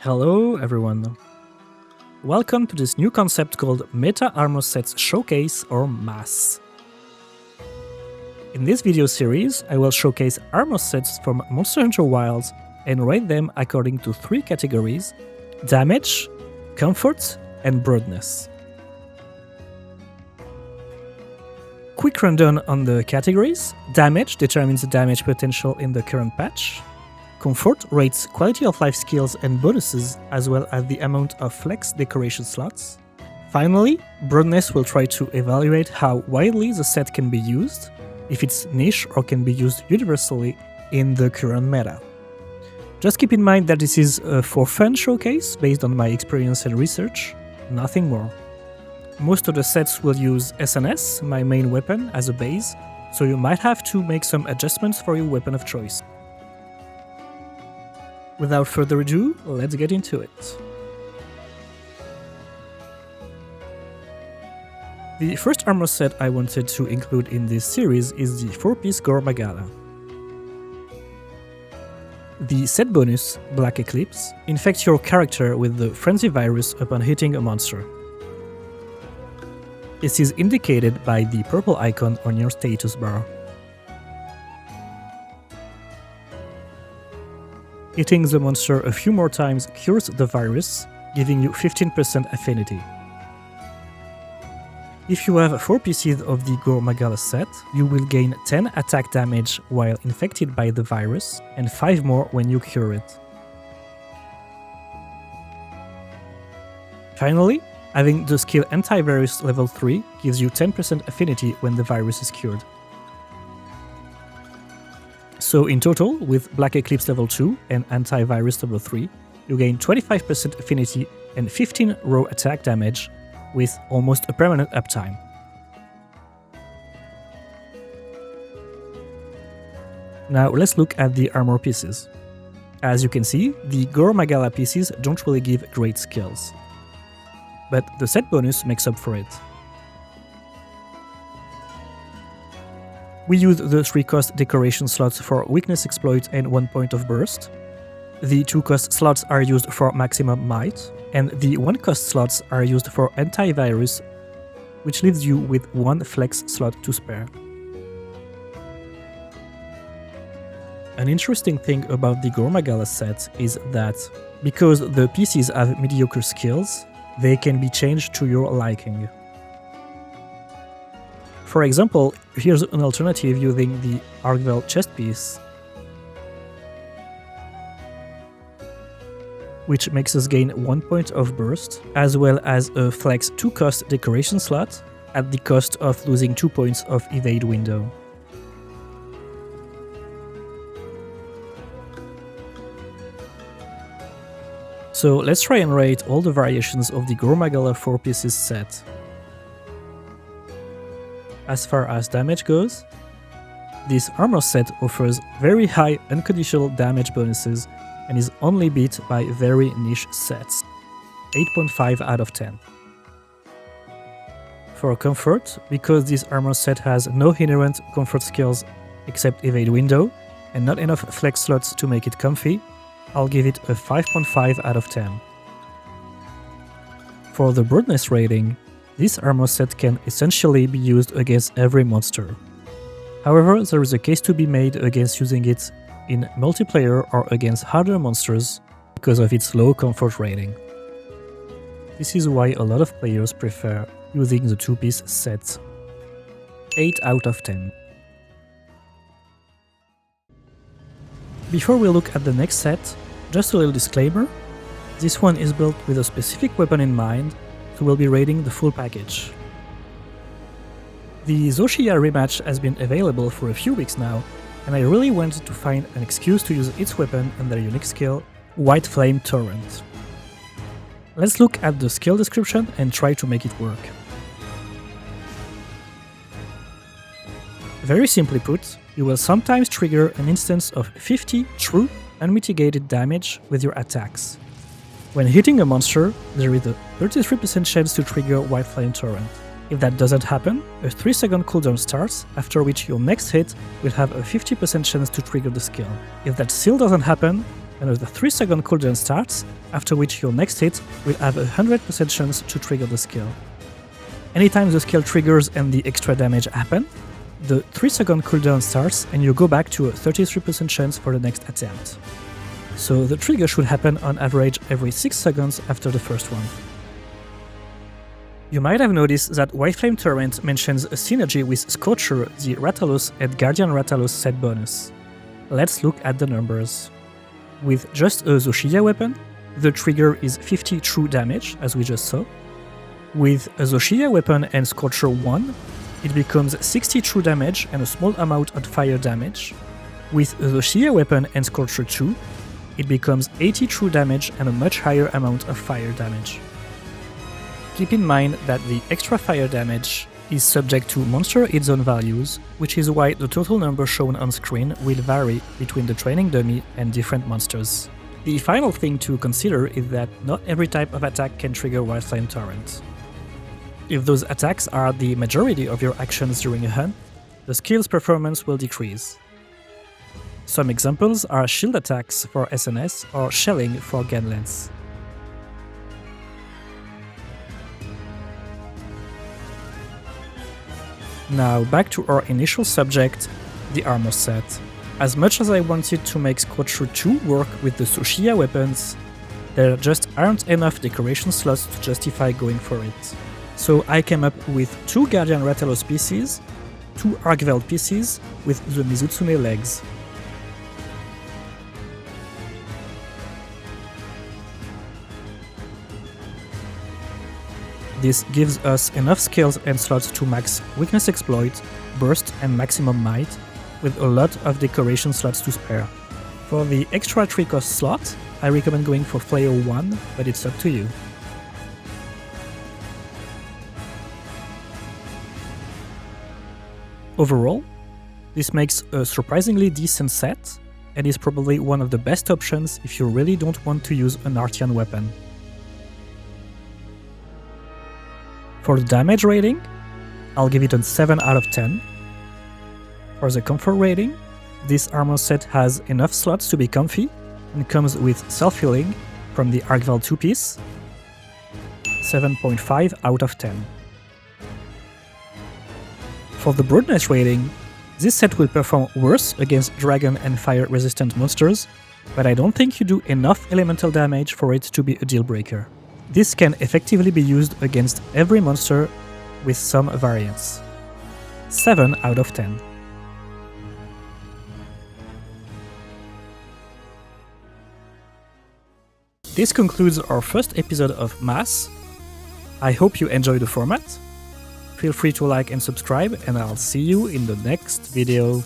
Hello everyone. Welcome to this new concept called Meta Armor Sets Showcase or M.A.S.S. In this video series, I will showcase armor sets from Monster Hunter Wilds and rate them according to three categories: damage, comfort, and broadness. Quick rundown on the categories. Damage determines the damage potential in the current patch. Comfort rates quality of life skills and bonuses, as well as the amount of flex decoration slots. Finally, broadness will try to evaluate how widely the set can be used, if it's niche or can be used universally in the current meta. Just keep in mind that this is a for fun showcase based on my experience and research, nothing more. Most of the sets will use S.A.S, my main weapon, as a base, so you might have to make some adjustments for your weapon of choice. Without further ado, let's get into it. The first armor set I wanted to include in this series is the 4-piece Gore Magala. The set bonus, Black Eclipse, infects your character with the Frenzy virus upon hitting a monster. This is indicated by the purple icon on your status bar. Hitting the monster a few more times cures the virus, giving you 15% affinity. If you have 4 pieces of the Gore Magala set, you will gain 10 attack damage while infected by the virus, and 5 more when you cure it. Finally, having the skill Antivirus level 3 gives you 10% affinity when the virus is cured. So in total, with Black Eclipse level 2 and Antivirus level 3, you gain 25% affinity and 15 raw attack damage with almost a permanent uptime. Now let's look at the armor pieces. As you can see, the Gore Magala pieces don't really give great skills, but the set bonus makes up for it. We use the 3-cost decoration slots for weakness exploit and 1 point of burst. The 2-cost slots are used for maximum might, and the 1-cost slots are used for antivirus, which leaves you with 1 flex slot to spare. An interesting thing about the Gore Magala set is that, because the pieces have mediocre skills, they can be changed to your liking. For example, here's an alternative using the Argvel chest piece, which makes us gain 1 point of burst, as well as a flex 2-cost decoration slot, at the cost of losing 2 points of evade window. So let's try and rate all the variations of the Gore Magala 4 pieces set. As far as damage goes, this armor set offers very high unconditional damage bonuses and is only beat by very niche sets, 8.5 out of 10. For comfort, because this armor set has no inherent comfort skills except evade window and not enough flex slots to make it comfy, I'll give it a 5.5 out of 10. For the broadness rating, this armor set can essentially be used against every monster. However, there is a case to be made against using it in multiplayer or against harder monsters because of its low comfort rating. This is why a lot of players prefer using the 2-piece set. 8 out of 10. Before we look at the next set, just a little disclaimer. This one is built with a specific weapon in mind, so we'll be rating the full package. The Zoh Shia rematch has been available for a few weeks now, and I really wanted to find an excuse to use its weapon and their unique skill, White Flame Torrent. Let's look at the skill description and try to make it work. Very simply put, you will sometimes trigger an instance of 50 true, unmitigated damage with your attacks. When hitting a monster, there is a 33% chance to trigger White Flame Torrent. If that doesn't happen, a 3-second cooldown starts, after which your next hit will have a 50% chance to trigger the skill. If that still doesn't happen, Another 3-second cooldown starts, after which your next hit will have a 100% chance to trigger the skill. Anytime the skill triggers and the extra damage happen, the 3-second cooldown starts and you go back to a 33% chance for the next attempt. So the trigger should happen on average every 6 seconds after the first one. You might have noticed that Wildflame Torrent mentions a synergy with Scorcher, the Rathalos and Guardian Rathalos set bonus. Let's look at the numbers. With just a Zoh Shia weapon, the trigger is 50 true damage, as we just saw. With a Zoh Shia weapon and Scorcher 1, it becomes 60 true damage and a small amount of fire damage. With a Zoh Shia weapon and Scorcher 2, it becomes 80 true damage and a much higher amount of fire damage. Keep in mind that the extra fire damage is subject to monster hit zone values, which is why the total number shown on screen will vary between the training dummy and different monsters. The final thing to consider is that not every type of attack can trigger Wildflame Torrent. If those attacks are the majority of your actions during a hunt, the skill's performance will decrease. Some examples are shield attacks for SNS or shelling for Gunlance. Now back to our initial subject, the armor set. As much as I wanted to make Scorcher 2 work with the Zoh Shia weapons, there just aren't enough decoration slots to justify going for it. So I came up with 2 Guardian Rathalos pieces, 2 Argveld pieces with the Mizutsune legs. This gives us enough skills and slots to max Weakness Exploit, Burst and Maximum Might, with a lot of decoration slots to spare. For the extra 3 cost slot, I recommend going for Flail 1, but it's up to you. Overall, this makes a surprisingly decent set, and is probably one of the best options if you really don't want to use an Artian weapon. For the damage rating, I'll give it a 7 out of 10. For the comfort rating, this armor set has enough slots to be comfy and comes with self-healing from the Argveld 2-piece, 7.5 out of 10. For the Broadness rating, this set will perform worse against dragon and fire resistant monsters, but I don't think you do enough elemental damage for it to be a deal breaker. This can effectively be used against every monster with some variance. 7 out of 10. This concludes our first episode of M.A.S.S. I hope you enjoy the format. Feel free to like and subscribe, and I'll see you in the next video.